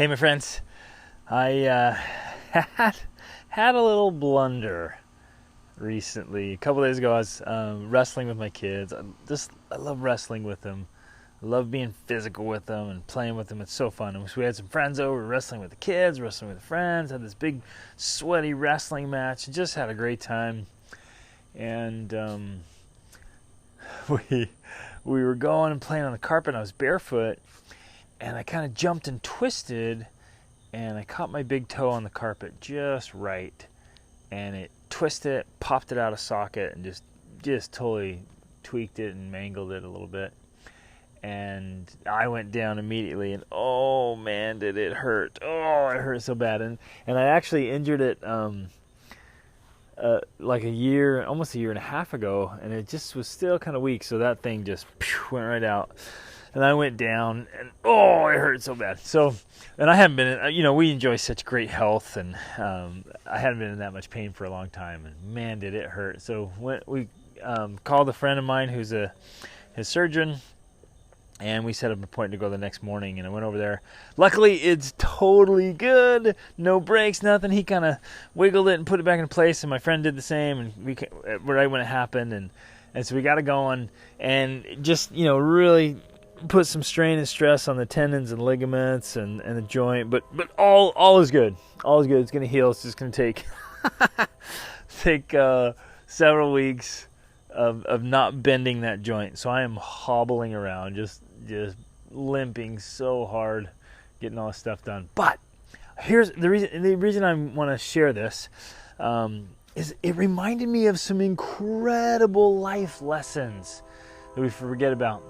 Hey, my friends. I had a little blunder recently. A couple days ago, I was wrestling with my kids. I love wrestling with them. I love being physical with them and playing with them. It's so fun. And so we had some friends over, wrestling with the kids, wrestling with the friends. Had this big, sweaty wrestling match. Just had a great time. And we were going and playing on the carpet. And I was barefoot. And I kind of jumped and twisted, and I caught my big toe on the carpet just right, and it twisted it, popped it out of socket, and just totally tweaked it and mangled it a little bit. And I went down immediately, and oh man, did it hurt! Oh, it hurt so bad, and I actually injured it like almost a year and a half ago, and it just was still kind of weak. So that thing just went right out. And I went down, and oh, it hurt so bad. So, and I haven't been in, we enjoy such great health, and I hadn't been in that much pain for a long time, and man, did it hurt. So we called a friend of mine who's his surgeon, and we set up an appointment to go the next morning, and I went over there. Luckily, it's totally good. No breaks, nothing. He kind of wiggled it and put it back in place, and my friend did the same, and right when it happened, and so we got it going, and just, really put some strain and stress on the tendons and ligaments and the joint, but all is good. All is good. It's going to heal. It's just going to take several weeks of not bending that joint. So I am hobbling around, just limping so hard, getting all this stuff done. But here's the reason. The reason I want to share this is it reminded me of some incredible life lessons that we forget about.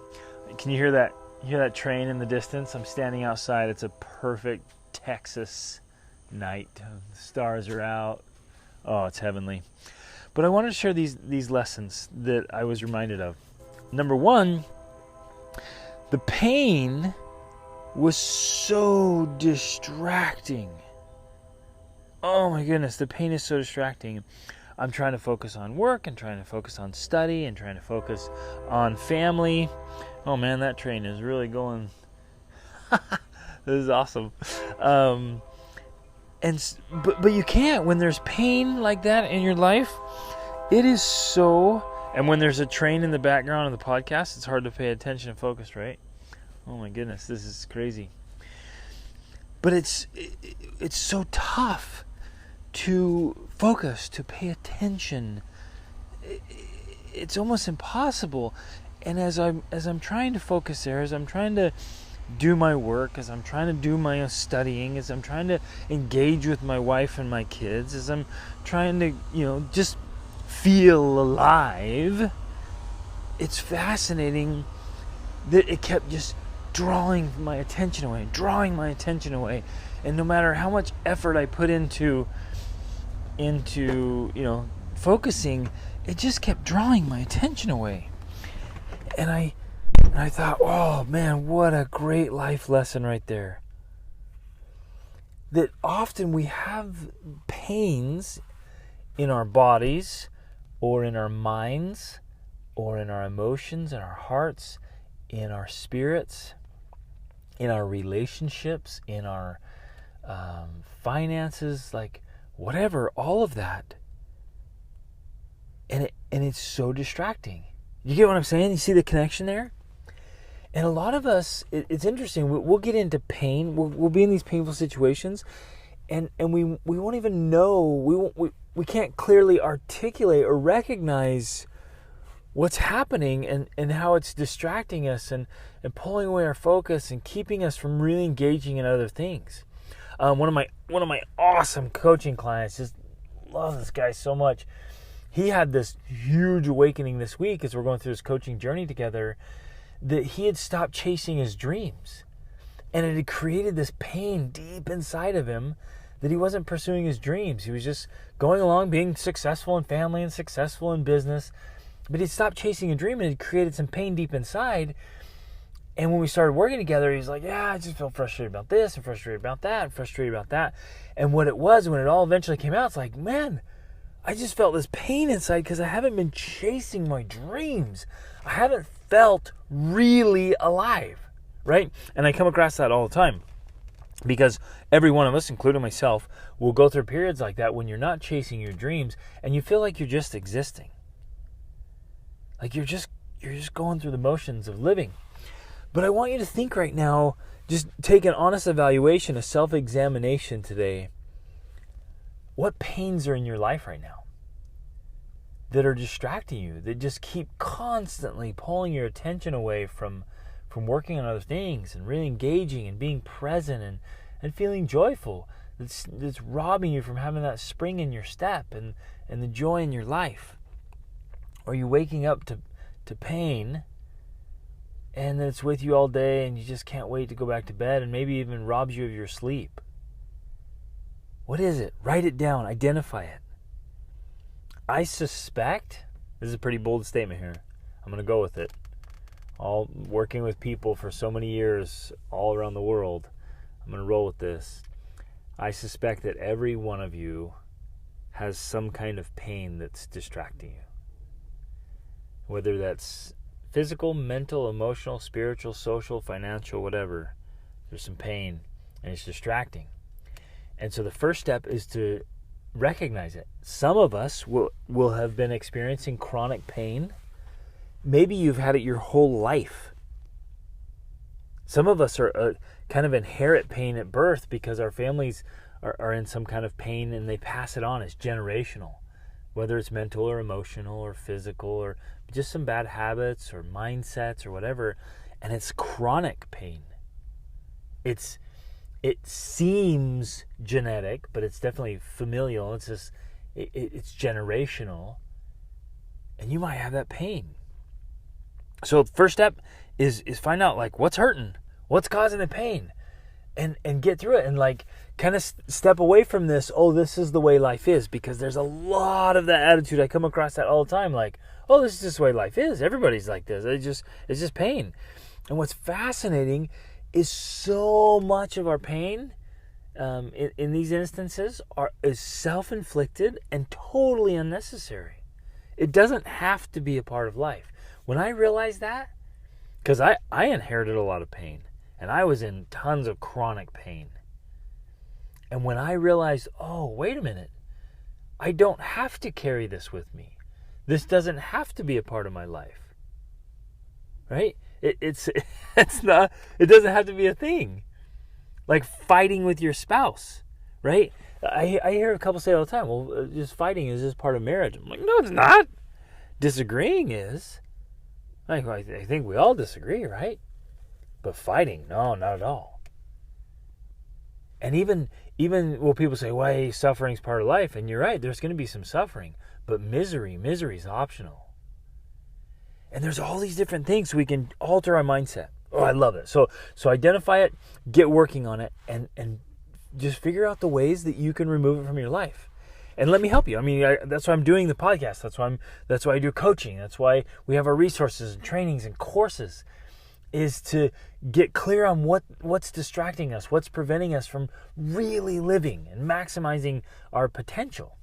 Can you hear that? You hear that train in the distance? I'm standing outside. It's a perfect Texas night. The stars are out. Oh, it's heavenly. But I wanted to share these lessons that I was reminded of. Number one, the pain was so distracting. Oh my goodness, the pain is so distracting. I'm trying to focus on work and trying to focus on study and trying to focus on family. Oh man, that train is really going. This is awesome. But you can't when there's pain like that in your life. It is so. And when there's a train in the background of the podcast, it's hard to pay attention and focus, right? Oh my goodness, this is crazy. But it's so tough to focus, to pay attention. It's almost impossible. And as I'm trying to focus there, as I'm trying to do my work, as I'm trying to do my studying, as I'm trying to engage with my wife and my kids, as I'm trying to, just feel alive, it's fascinating that it kept just drawing my attention away. And no matter how much effort I put into focusing, it just kept drawing my attention away. And I thought, oh man, what a great life lesson right there. That often we have pains in our bodies or in our minds or in our emotions, in our hearts, in our spirits, in our relationships, in our finances, like whatever, all of that. And it's so distracting. You get what I'm saying? You see the connection there? And a lot of us, it's interesting, we'll get into pain, we'll be in these painful situations, and we won't even know, we can't clearly articulate or recognize what's happening and how it's distracting us and pulling away our focus and keeping us from really engaging in other things. One of my awesome coaching clients, just love this guy so much. He had this huge awakening this week as we're going through this coaching journey together, that he had stopped chasing his dreams. And it had created this pain deep inside of him that he wasn't pursuing his dreams. He was just going along, being successful in family and successful in business. But he stopped chasing a dream, and it created some pain deep inside. And when we started working together, he's like, yeah, I just feel frustrated about this and frustrated about that and frustrated about that. And what it was, when it all eventually came out, it's like, man, I just felt this pain inside because I haven't been chasing my dreams. I haven't felt really alive, right? And I come across that all the time. Because every one of us, including myself, will go through periods like that when you're not chasing your dreams and you feel like you're just existing. Like you're just going through the motions of living. But I want you to think right now, just take an honest evaluation, a self-examination today. What pains are in your life right now that are distracting you, that just keep constantly pulling your attention away from working on other things and really engaging and being present and feeling joyful, that's robbing you from having that spring in your step and the joy in your life? Or you waking up to pain and then it's with you all day and you just can't wait to go back to bed and maybe even robs you of your sleep? What is it? Write it down. Identify it. I suspect, this is a pretty bold statement here, I'm going to go with it. All working with people for so many years all around the world, I'm going to roll with this. I suspect that every one of you has some kind of pain that's distracting you. Whether that's physical, mental, emotional, spiritual, social, financial, whatever. There's some pain and it's distracting. And so the first step is to recognize it. Some of us will have been experiencing chronic pain. Maybe you've had it your whole life. Some of us are kind of inherit pain at birth because our families are in some kind of pain and they pass it on. It's generational, whether it's mental or emotional or physical or just some bad habits or mindsets or whatever. And it's chronic pain. It seems genetic, but it's definitely familial. It's just it's generational, and you might have that pain. So first step is find out like what's hurting, what's causing the pain, and get through it and like kind of step away from this. Oh, this is the way life is, because there's a lot of that attitude. I come across that all the time. Like, oh, this is just the way life is. Everybody's like this. It's just pain. And what's fascinating is so much of our pain in these instances is self-inflicted and totally unnecessary. It doesn't have to be a part of life. When I realized that, because I inherited a lot of pain, and I was in tons of chronic pain. And when I realized, oh, wait a minute, I don't have to carry this with me. This doesn't have to be a part of my life. Right? It's not. It doesn't have to be a thing. Like fighting with your spouse, right? I hear a couple say all the time, well, just fighting is just part of marriage. I'm like, no, it's not. Disagreeing is. I think we all disagree, right? But fighting, no, not at all. And even well, people say, well, suffering's part of life, and you're right. There's going to be some suffering, but misery is optional. And there's all these different things so we can alter our mindset. Oh, I love it. So identify it, get working on it, and just figure out the ways that you can remove it from your life. And let me help you. I mean, that's why I'm doing the podcast. That's why I do coaching. That's why we have our resources and trainings and courses, is to get clear on what's distracting us, what's preventing us from really living and maximizing our potential.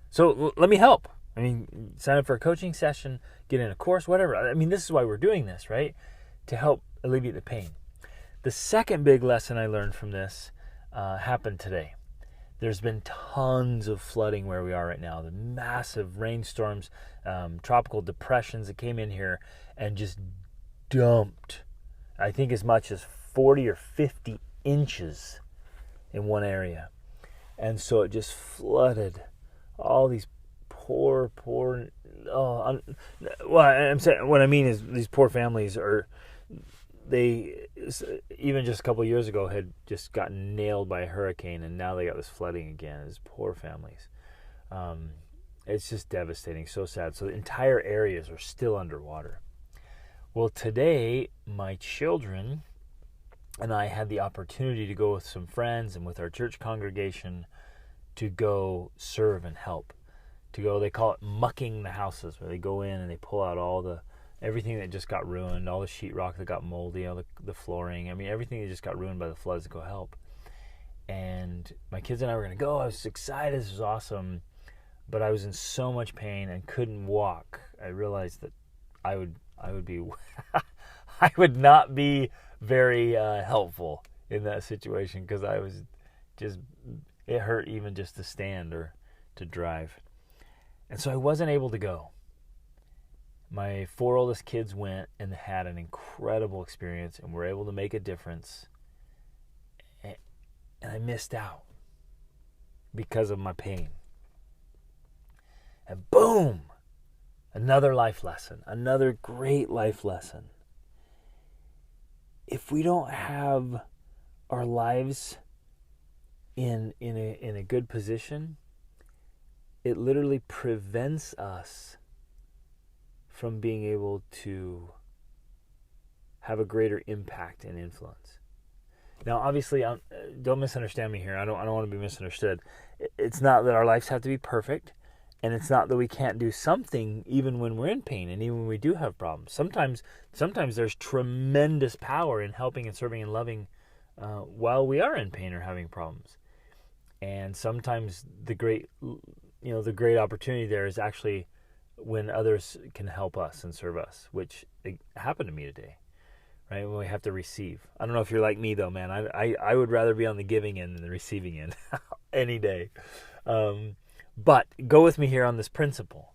So let me help. I mean, sign up for a coaching session, get in a course, whatever. I mean, this is why we're doing this, right? To help alleviate the pain. The second big lesson I learned from this happened today. There's been tons of flooding where we are right now. The massive rainstorms, tropical depressions that came in here and just dumped, I think, as much as 40 or 50 inches in one area. And so it just flooded all these poor, well, I'm saying, what I mean is these poor families they even just a couple of years ago had just gotten nailed by a hurricane, and now they got this flooding again. It's poor families. It's just devastating, so sad. So the entire areas are still underwater. Well, today, my children and I had the opportunity to go with some friends and with our church congregation to go serve and help. They call it mucking the houses, where they go in and they pull out everything that just got ruined, all the sheetrock that got moldy, all the flooring. I mean, everything that just got ruined by the floods, to go help. And my kids and I were going to go. I was excited. This was awesome. But I was in so much pain and couldn't walk. I realized that I would be I would not be very helpful in that situation because I was just, it hurt even just to stand or to drive. And so I wasn't able to go. My 4 oldest kids went and had an incredible experience and were able to make a difference. And I missed out because of my pain. And boom! Another life lesson, another great life lesson. If we don't have our lives in a good position, it literally prevents us from being able to have a greater impact and influence. Now, obviously, don't misunderstand me here. I don't want to be misunderstood. It's not that our lives have to be perfect, and it's not that we can't do something even when we're in pain and even when we do have problems. Sometimes there's tremendous power in helping and serving and loving while we are in pain or having problems. And sometimes the great opportunity there is actually when others can help us and serve us, which happened to me today, right? When we have to receive. I don't know if you're like me though, man. I would rather be on the giving end than the receiving end any day. But go with me here on this principle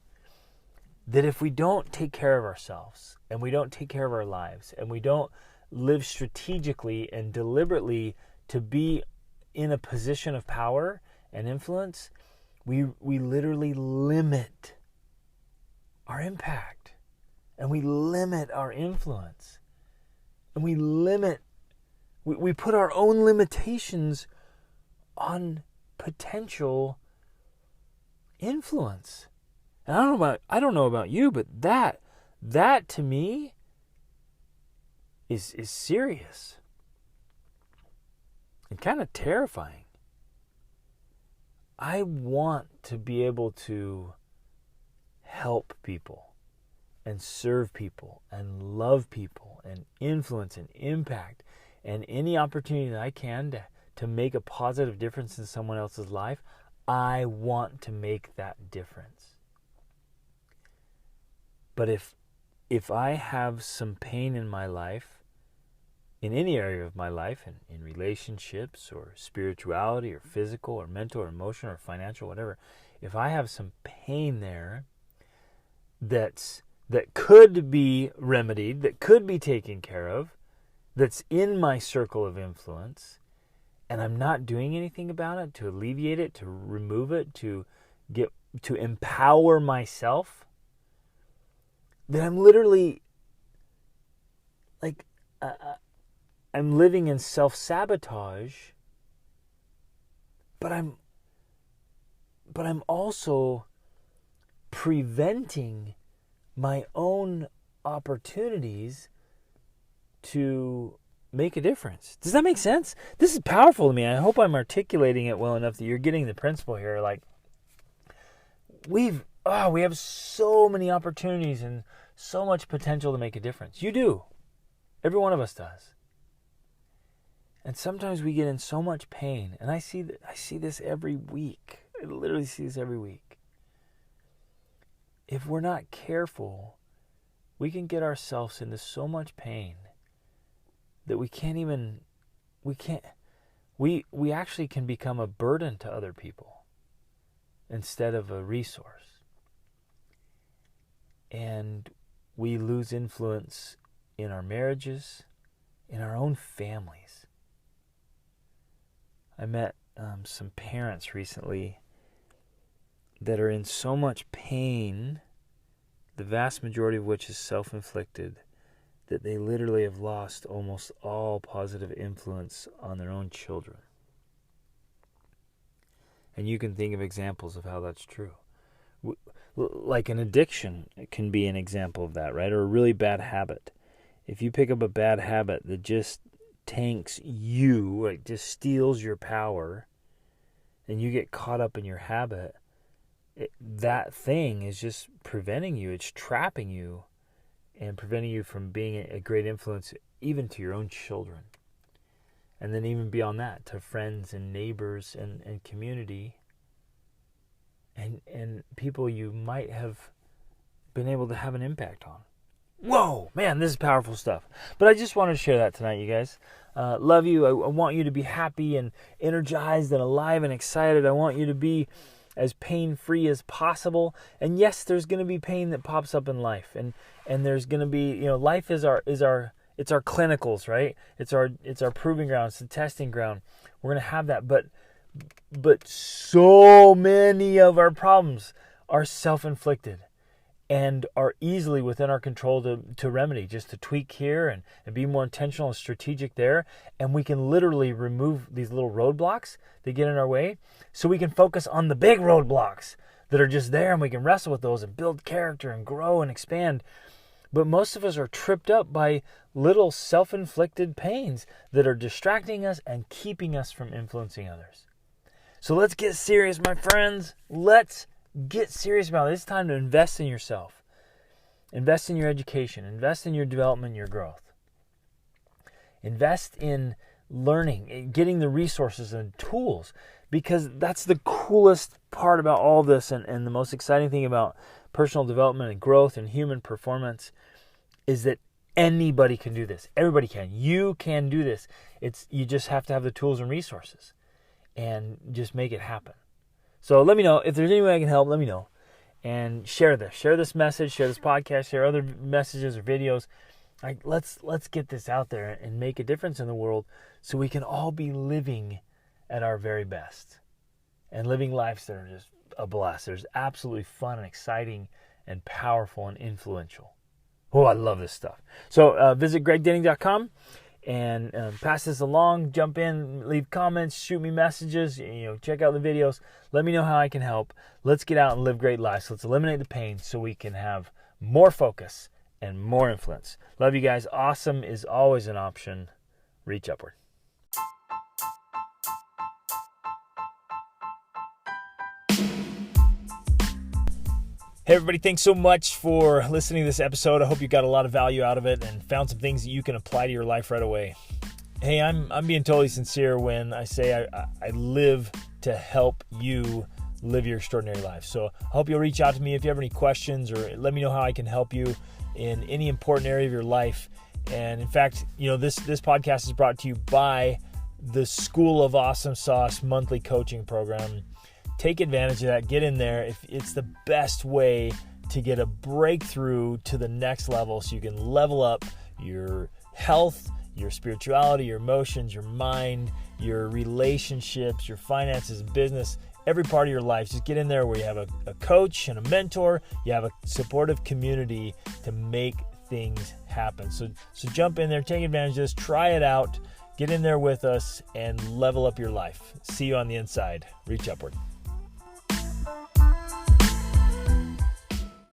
that if we don't take care of ourselves and we don't take care of our lives and we don't live strategically and deliberately to be in a position of power and influence, we literally limit our impact and we limit our influence and we put our own limitations on potential influence. And I don't know about you, but that to me is serious and kind of terrifying. I want to be able to help people and serve people and love people and influence and impact, and any opportunity that I can to make a positive difference in someone else's life, I want to make that difference. But if I have some pain in my life, in any area of my life, in relationships or spirituality or physical or mental or emotional or financial, whatever, if I have some pain there that could be remedied, that could be taken care of, that's in my circle of influence, and I'm not doing anything about it to alleviate it, to remove it, to empower myself, then I'm literally I'm living in self-sabotage, but I'm also preventing my own opportunities to make a difference. Does that make sense? This is powerful to me. I hope I'm articulating it well enough that you're getting the principle here. Like, we have so many opportunities and so much potential to make a difference. You do. Every one of us does. And sometimes we get in so much pain, and I see this every week. I literally see this every week. If we're not careful, we can get ourselves into so much pain that we actually can become a burden to other people instead of a resource. And we lose influence in our marriages, in our own families. I met some parents recently that are in so much pain, the vast majority of which is self-inflicted, that they literally have lost almost all positive influence on their own children. And you can think of examples of how that's true. Like an addiction can be an example of that, right? Or a really bad habit. If you pick up a bad habit that just tanks you, like just steals your power, and you get caught up in your habit, that thing is just preventing you. It's trapping you and preventing you from being a great influence even to your own children. And then even beyond that, to friends and neighbors and community and people you might have been able to have an impact on. Whoa, man, this is powerful stuff. But I just wanted to share that tonight, you guys. Love you. I want you to be happy and energized and alive and excited. I want you to be as pain-free as possible. And yes, there's going to be pain that pops up in life. And there's going to be, life is our clinicals, right? It's our proving ground. It's the testing ground. We're going to have that. But so many of our problems are self-inflicted and are easily within our control to remedy, just to tweak here and be more intentional and strategic there. And we can literally remove these little roadblocks that get in our way so we can focus on the big roadblocks that are just there, and we can wrestle with those and build character and grow and expand. But most of us are tripped up by little self-inflicted pains that are distracting us and keeping us from influencing others. So let's get serious, my friends. Let's get serious about it. It's time to invest in yourself. Invest in your education. Invest in your development, your growth. Invest in learning, getting the resources and tools, because that's the coolest part about all this, and the most exciting thing about personal development and growth and human performance is that anybody can do this. Everybody can. You can do this. You just have to have the tools and resources and just make it happen. So let me know if there's any way I can help. Let me know, and share this message, share this podcast, share other messages or videos. Let's get this out there and make a difference in the world, so we can all be living at our very best and living lives that are just a blast. There's absolutely fun and exciting and powerful and influential. Oh, I love this stuff. So visit gregdenning.com and pass this along. Jump in, leave comments, shoot me messages. Check out the videos. Let me know how I can help. Let's get out and live great lives. Let's eliminate the pain so we can have more focus and more influence. Love you guys. Awesome is always an option. Reach upward. Hey everybody, thanks so much for listening to this episode. I hope you got a lot of value out of it and found some things that you can apply to your life right away. Hey, I'm being totally sincere when I say I live to help you live your extraordinary life. So I hope you'll reach out to me if you have any questions, or let me know how I can help you in any important area of your life. And in fact, this podcast is brought to you by the School of Awesome Sauce monthly coaching program. Take advantage of that. Get in there. It's the best way to get a breakthrough to the next level, so you can level up your health, your spirituality, your emotions, your mind, your relationships, your finances, business, every part of your life. Just get in there where you have a coach and a mentor. You have a supportive community to make things happen. So jump in there, take advantage of this, try it out, get in there with us, and level up your life. See you on the inside. Reach upward.